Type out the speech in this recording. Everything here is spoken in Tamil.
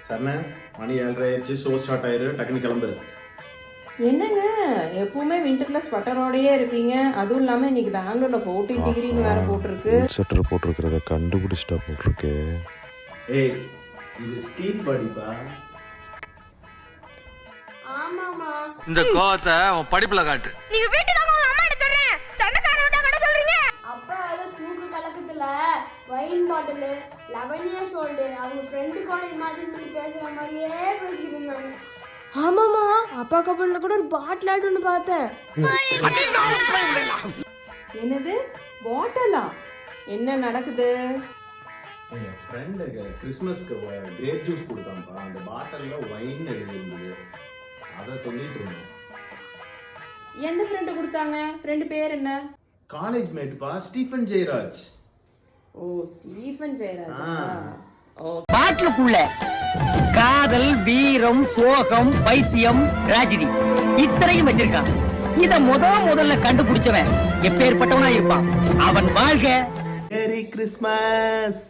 சரண மணி 7:30 ஆயிடுச்சு. ஷோ ஸ்டார்ட் ஆயிரு, டக்குன்னு கிளம்பு. என்னங்க எப்பவுமே விண்டர்ல ஸ்வெட்டரோடயே இருப்பீங்க, அதுவும் இல்லாம இன்னைக்கு பெங்களூர்ல 14 டிகிரின்னு வேற போட்டிருக்கு. ஸ்வெட்டர் போட்டிருக்கிறத கண்டுபிடிச்சிட்டா போட்டிருக்கு. ஏய், இது ஸ்டீல் பாடிப்பா. ஆமாமா. இந்த கோவத்தை உன் படிப்புல காட்டு. நீங்க வீட்டுக்கு வாங்க, உங்க அம்மா கிட்ட சொல்றேன். சண்டக்கார விட்டா கடை சொல்றீங்க. அப்பா ஏதோ தூக்கு கலக்கத்துல வைன் பாட்டில் 11 இயர்ஸ் ஓல்டு அவங்க ஃப்ரெண்டுக்கோட இமேஜின் பண்ணி பேசுற மாதிரியே பேசிக்கிட்டு இருந்தாங்க. ஆமாமா, அப்பா கப்பல்ல கூட ஒரு பாட்டில் ஆட் ஒன்று பார்த்தேன். என்னது பாட்டலா? என்ன நடக்குது? என் ஃப்ரெண்டு கிறிஸ்மஸ்க்கு கிரேப் ஜூஸ் கொடுத்தான்ப்பா. அந்த பாட்டில்ல ஒயின் எழுதியிருந்தது, அதை சொல்லிட்டு இருந்தேன். எந்த ஃப்ரெண்டு கொடுத்தாங்க? ஃப்ரெண்டு பேர் என்ன? காலேஜ் மேட்ப்பா, Stephen Jayaraj. Oh, Stephen Jayaraj. Oh, பாட்டிலுக்குள்ள காதல், வீரம், சோகம், பைத்தியம், டிராஜடி இத்தனையும் வச்சிருக்கான். இத முதல்ல கண்டுபிடிச்சவன் எப்பேற்பட்டவனா இருப்பான். அவன் வாழ்க. Merry Christmas.